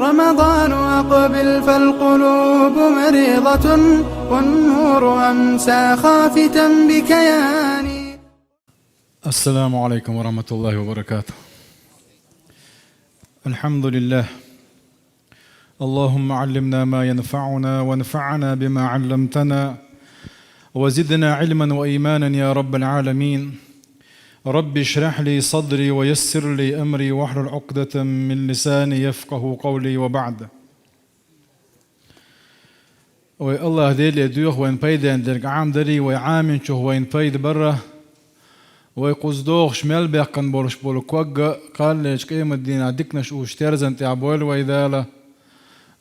رمضان أقبل فالقلوب مريضة والنور أمسى خافتا بكياني. السلام عليكم ورحمة الله وبركاته. الحمد لله. اللهم علمنا ما ينفعنا وانفعنا بما علمتنا وزدنا علما وإيمانا يا رب العالمين. رب اشرح لي صدري ويسر لي أمري واحلل عقدة من لساني يفقه قولي وبعد. الله ديلي دوخ وين بيدن درق عام دري ويعامن شو وين بيد برا ويقصدوخ شمال بيقن بولش بولكوغ قال ليش قيمة الدين عدكنش وشترزن تعبول ويداله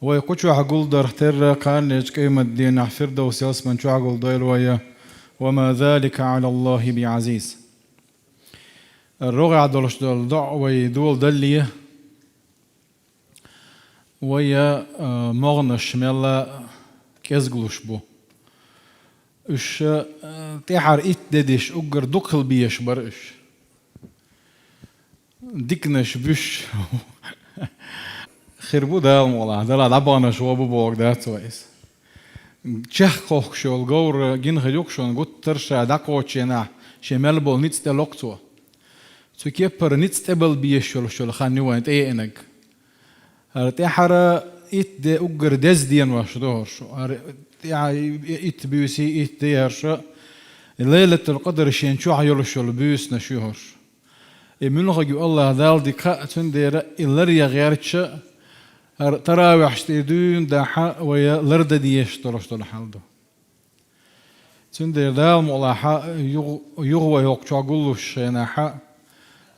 ويقوشو عقول در تر قال ليش قيمة الدين فردوس يسمن شو عقول ديل ويا وما ذلك على الله بعزيز. الرغع دولش دول ضع ويدول دلية ويا مغنش ميلا كيزغلوش بو اش تيحر ايت ددش اقر دقل بيش برش ديكنش بش خربو دال مولا دلا دبانا شو ابو بوك دات ويس تشخ خوخ شو الجور جين خيوك شو نقول ترشا داكوتشينا شمال بول نيتس تلوكتو سو كيبر نيتس تبل بيش شو خاني وانت اي انك تيحر ايت دي اقر دز ديان واش دور شو يعني ايت بيوسي ايت ديرش ليلة القدر شين شو عيولش البيوس نشوهش من غيو الله دال دي كاتن دير إلريا غيرتش تراويح شتيدون داحا ويا لرد ديش ترش تلحالدو تن دير دال مولاحا يغوى يوق شاقولوش ناحا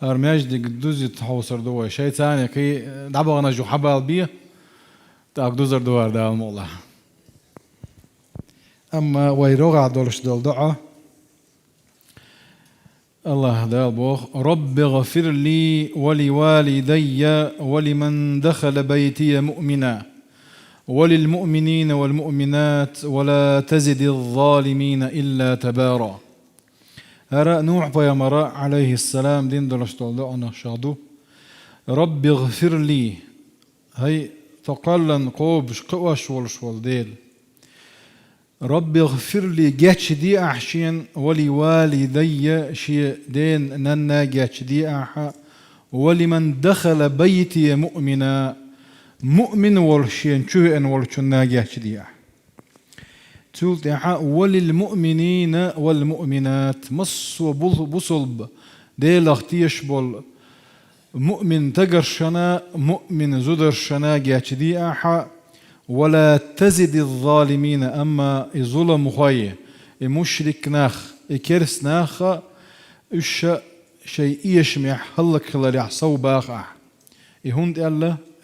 ارمياج دي قدوزي تحوصر دوا شي تاني كي دعبغنا جو حبال بيه تاقدوزر دوار دال مولاحا. أما ويروغع دولش دول دعا الله دال بوخ رب اغفر لي ولوالدي ولمن دخل بيتي مؤمنا وللمؤمنين والمؤمنات ولا تزد الظالمين إلا تبارا. هرا نوح بيامراء عليه السلام دين دولش دول دعا شادو رب اغفر لي هاي تقلن قوبش قوش والشوال ديل رب اغفر لي جاتش دي أحشين ولوالدي شي دين ننا جاتش دي أح ولمن دخل بيتي مؤمنا مؤمن والشين شو أن والشنا جاتش دي أح تقول تحا وللمؤمنين والمؤمنات مص وبصلب ديل اختيش بول مؤمن تقرشنا مؤمن زدرشنا جاتش دي أح ولا تزد الظالمين أما الظلم خير مشرك ناخ كرس ناخ إيش شيء يشمح هلك هلا يحصو باخ يهند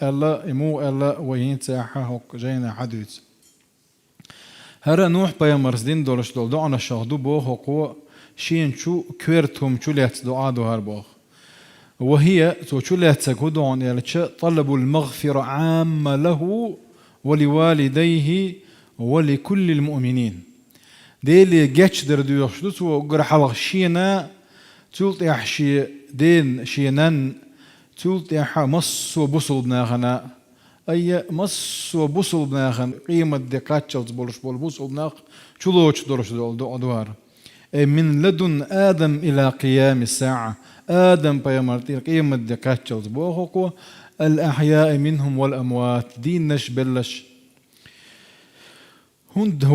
ألا إمو ألا وين تاحه هك جينا حدث هرا نوح بيامرز دين دولش دول دعنا شهدو بوه قوة شين شو كويرتهم شو ليت دعاء هر بوه وهي شو ليت سكودون يلتش طلبوا المغفرة عامة له ولوالديه ولكل المؤمنين ديلي جاتش دردو يخشدوس وقر حلق شينا تولت يحشي دين شينان تولت يحا مص وبصل بناخنا أي مص وبصل بناخن قيمة دقاتشلز بولش بول بصل بناخ شلوش درش دول دوار من لدن آدم إلى قيام الساعة آدم بيامرتين قيمة دقاتشلز بوخوكو الأحياء منهم والأموات دين نش بلش هند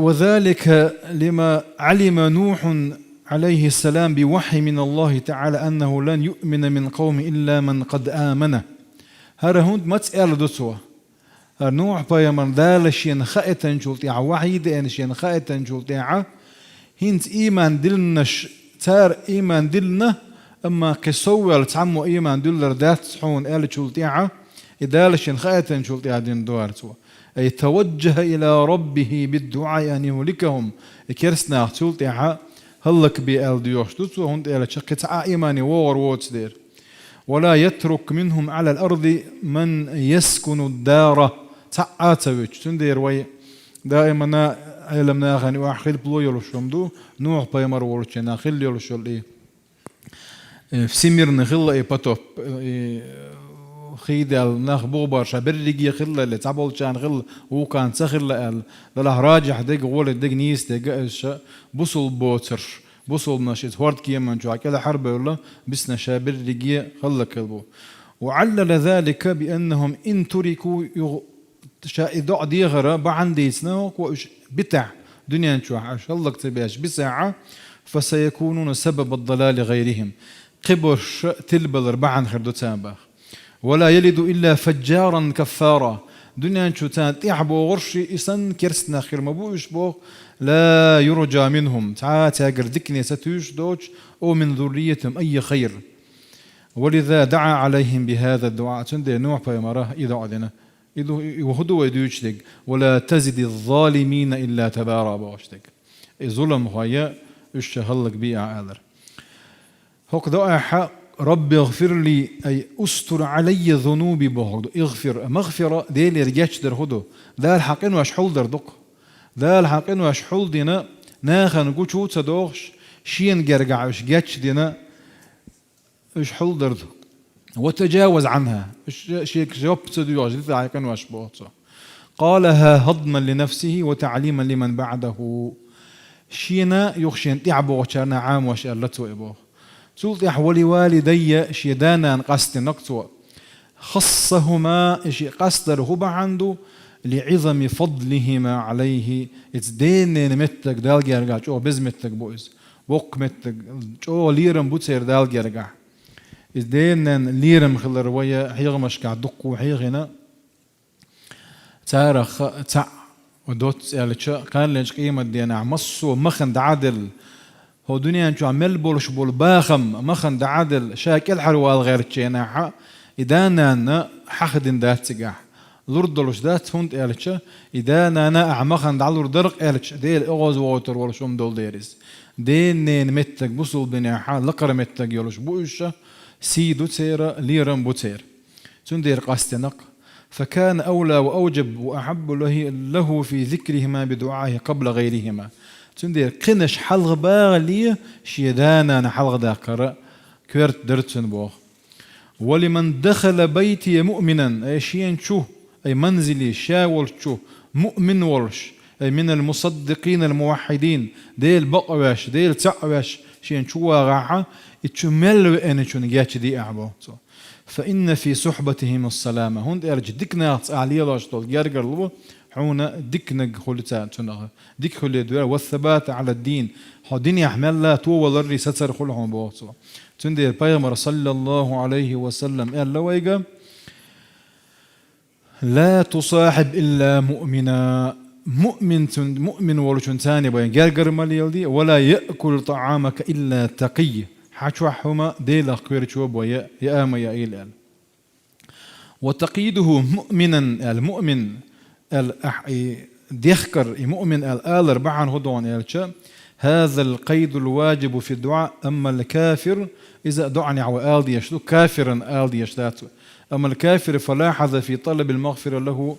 وذلك لما علم نوح عليه السلام بوحي من الله تعالى أنه لن يؤمن من قوم إلا من قد آمن هذا هند ما تسأل دسوة نوح بيامن دالش ينخائتا جلطيعة وحيد أنش ينخائتا جلطيعة هند إيمان دلنش تار إيمان دلنا أما كسوّل تعمو إيمان دولار دات صحون آل شلطيعة إدالش ينخائتا شلطيعة دين دوار سوا أي توجه إلى ربه بالدعاء أن يهلكهم كرسنا شلطيعة هلك بآل ديوش دوسوا هند آل شقة إيماني وور ووتس دير ولا يترك منهم على الأرض من يسكن الدار تعاتوش تندير وي دائما علمنا غني وأخيل بلو يلوشمدو نوح بيمر ورشنا خيل يلوشل إيه في سمير نخيل إيه باتوب خيد الناخ بوبر شبرجي خل اللي تعبول كان خل وكان سخر له راجح دق ولد دق نيس دق بوصل بوتر بوصل نشيت هورد كيما نشوف كذا حرب ولا بسنا شبرجي خل كلبو. وعلل ذلك بأنهم إن تركوا شائدوا ديغرة بعنديسنا وش بتاع دنيا نشوف الله كتبيش بساعة فسيكونون سبب الضلال غيرهم قبرش تلبل ربعا خردو تابخ ولا يلد إلا فجارا كفارا دنيا نشوف تعبوا غرشي إسن كرسنا خير مبوش بوخ لا يرجى منهم تاقر دكني ستوش دوش أو من ذريتهم أي خير. ولذا دعا عليهم بهذا الدعاء تندي نوع فيمراه إذا عدنا إذا يهدوا ويدوشتك ولا تزد الظالمين إلا تبارا بوشتك الظلم هي الشهلك بيع آذر هوك دعاء رب اغفر لي أي أستر علي ذنوبي بهدو اغفر مغفرة ديل رجاش در هدو ذا الحقين واش حول در دق ذا الحقين واش حول دينا ناخن قوشو تدوغش شين جرجع وش جاتش دينا إيش حول درد وتجاوز عنها شيك جواب تدوج لذا كان واش بوصه قالها هضما لنفسه وتعليما لمن بعده شينا يخشين تعبوا كان عام واش قالته ابو سلطي حولي والدي شيدانا قصد نقطه خصهما شي قصدر هو عنده لعظم فضلهما عليه اتدين متك دال يرجع جو بزمتك بوز بوق متك جو ليرم بوتسير دال يرجع إذن ليرم خل الرواية حيغمش كعدق وحيغنا تارخ تع ودوت يعني كان ليش قيمة دينا مصو مخن عادل هو دنيا نشوف عمل بولش بول باخم مخن عادل شاكل حروال غير تشينا إدانا حخدن دات سجاح لوردلوش دات هند إلتش إدانا أعمخن دعلور درق إلتش ديل أغاز ووتر ولا شوم دول ديريز دين متك بوصل دنيا لقر متك يلوش بوشة سيدو تيرا ليرم بوتير تندير قاستنق فكان أولى وأوجب وأحب له في ذكرهما بدعائه قبل غيرهما تندير قنش حلغ باغلي شيدانا نحلغ داقر كورت درتن بوخ. ولمن دخل بيتي مؤمنا أي شيء شو أي منزلي شاول شو مؤمن ورش أي من المصدقين الموحدين ديل بقواش ديل تعواش شيء شو واقعه اتشمل أن شو نجاتش دي أعبو فإن في صحبتهم السلامة هون أرج دكنا عليه الله شطول جارجر لو حونا دكنا خلتا تناه دك خل دوار والثبات على الدين هدين يحمل لا تو والري ستر خلهم بوصو تندير بيغمر صلى الله عليه وسلم قال لويجا لا تصاحب إلا مؤمنا مؤمن ولشن ثاني بين جارجر ماليلدي ولا يأكل طعامك إلا تقي حشوحهما ديلا كويرتشوب ويا يا أما يا إيل وتقييده مؤمنا المؤمن ديخكر مؤمن الآلر بعن هدوان إلشا هذا القيد الواجب في الدعاء أما الكافر إذا دعني عوال يشتو كافرا آل يشتاتو أما الكافر فلاحظ في طلب المغفرة له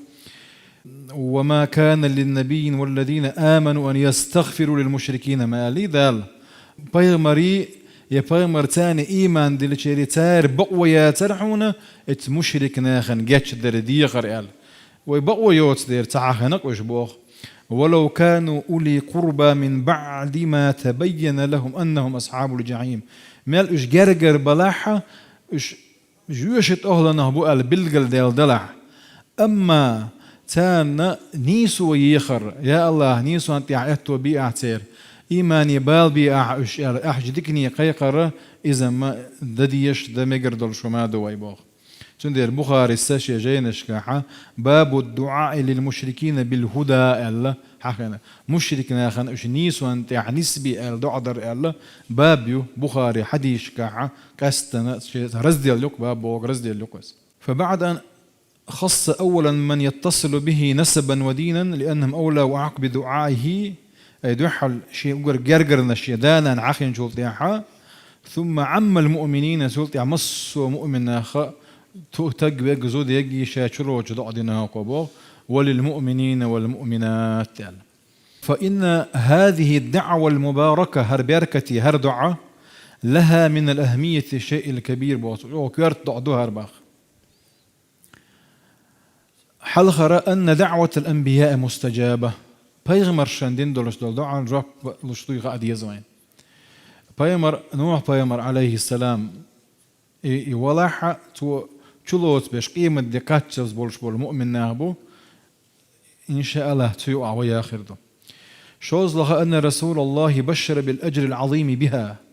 وما كان للنبي والذين آمنوا أن يستغفروا للمشركين ما لي ذال بيغمري يا بيغمر تاني إيمان دي لشيري تار بقويا ترحونا ات مشرك ناخن جاتش در دي قرآل ويبقوا يوت دير تعاخنق وشبوخ ولو كانوا أولي قربى من بعد ما تبين لهم أنهم أصحاب الجحيم مال إش جرجر بلاحة إش جوشت أهلنا بقى البلغل ديال دلع أما تان نيسو يخر يا الله نيسو أنت عهدتو بي أعتير إيماني بال بي أحجدكني قيقرة إذا ما دديش دمجر دل شما دوي بوخ تندير بخاري الساشية جينش كاحة باب الدعاء للمشركين بالهدى ألا حقنا مشركنا خن إش نيسو أنت نسبي الدعدر ألا بابيو بخاري حديش كاحة كاستنا رزدي اللوك باب بوك رزدي اللوكس فبعد أن خص أولا من يتصل به نسبا ودينا لأنهم أولى وأعق بدعائه أي دحل شيء جرجرنا الشيدانا عخين شولتياحا ثم عم المؤمنين سولتي مص مؤمن أخ تؤتج بجزود يجي شاشرو جدعنا قبوا وللمؤمنين والمؤمنات فإن هذه الدعوة المباركة هربركتي هردعة لها من الأهمية الشيء الكبير وكيرت دعوها هرباخ حلخر أن دعوة الأنبياء مستجابة بيغمر شندين دولش دول دعان رب لشتوي غاد يزوين بيغمر نوح بيغمر عليه السلام يولاح تو چلوت بيش قيمة دكاتشز بولش بول مؤمن ناهبو إن شاء الله تيوع وياخر دو شوز لغا أن رسول الله بشر بالأجر العظيم بها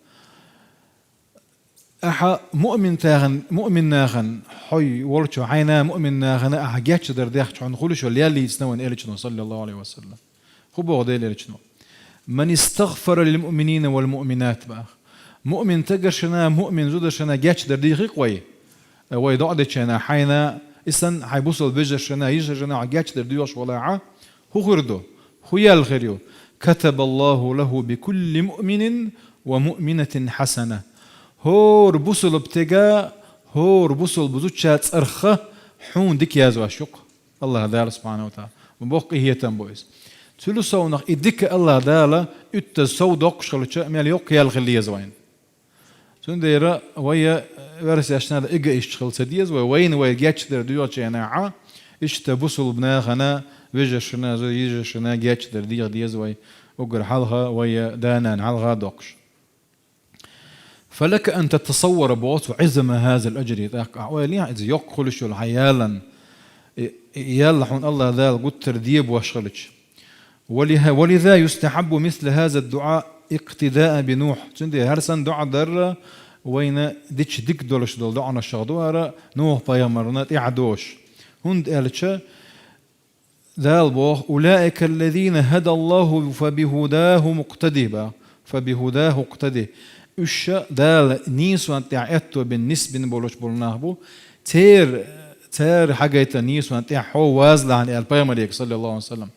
أحا مؤمن ناغن حي ورشو عينا مؤمن ناغن أحا جاتش درداخ عن خلش واللي يسنون إليشنو صلى الله عليه وسلم خبو غدي إليشنو من استغفر للمؤمنين والمؤمنات بقى مؤمن تقرشنا مؤمن زودشنا جاتش درديخي قوي ويدعدشنا حينا إسن حيبوصل بجرشنا يجرشنا جاتش درديوش ولاعة هو خردو خويا الخيريو كتب الله له بكل مؤمن ومؤمنة حسنة هور بوصل بتجا هور بوصل بزوجات أرخة حون ديك يازوا شق الله دال سبحانه وتعالى مبوق هي تنبويس تلو صونق إديك الله دالا التصودق شغلة مال يوق يالخلي يزوين سنديرا ويا ورث أشناد إجا إشتغل سديز وين جاتش در ديوش يناعة إشتبوصل بناخنا ويجشنا زي يجشنا جاتش در ديز وي أجر حلها ويا دانا حلها دقش فلك أن تتصور بوات عظم هذا الأجر أولياء إذا يقول شو الحيالا يالحون الله ذا قد ترديب واشغلش ولذا يستحب مثل هذا الدعاء اقتداء بنوح تندي هرسن دعاء در وين ديش ديك دولش دول دعنا الشغدوارة نوح بيامرنات إعدوش هند قالتش ذا البوخ أولئك الذين هدى الله فبهداه مقتدي فبهداه اقتدي إيش دال نيسو أنت عتوا بالنسبة بولش بولناهبو تير حاجة نيسو أنت حو وازل عن البيغمر صلى الله عليه وسلم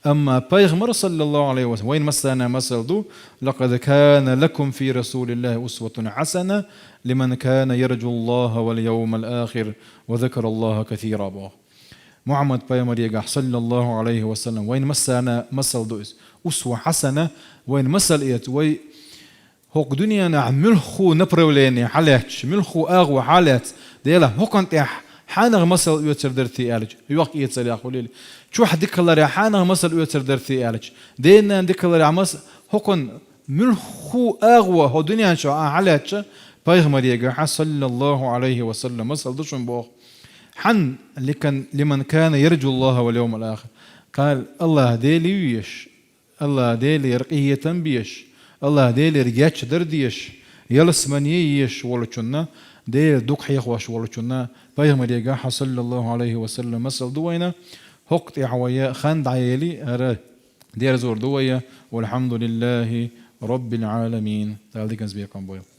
أما بيغمر صلى الله عليه وسلم وين مثلنا مثل دو لقد كان لكم في رسول الله أسوة حسنة لمن كان يرجو الله واليوم الآخر وذكر الله كثيرا بو محمد بيغمر صلى الله عليه وسلم وين مثلنا مثل دو أسوة حسنة وين مثل إيت وي هوك دنيا نعملخو نبروليني حالات ملخو أغوى حالات ديلا هوك أنت حانغ مسل يوتر درتي ألج يوق يتصل يا خليل شو حدك الله يا حانغ مسل يوتر درتي ألج دينا عندك الله يا مس هوكن ملخو أغوى هو دنيا شو حالات بيغمر يجا صلى الله عليه وسلم مسل دشون بوخ حن لمن كان يرجو الله واليوم الآخر قال الله ديلي ويش الله ديلي رقية بيش الله ديل رجعش درديش يلس منيش ولشنا ديل دوك حيخواش ولشنا بيهم رجع صلى الله عليه وسلم مسل دوينا هقت عويا خند عيالي أرى دير زور دويا والحمد لله رب العالمين. تعال ديك نسبيكم بويا.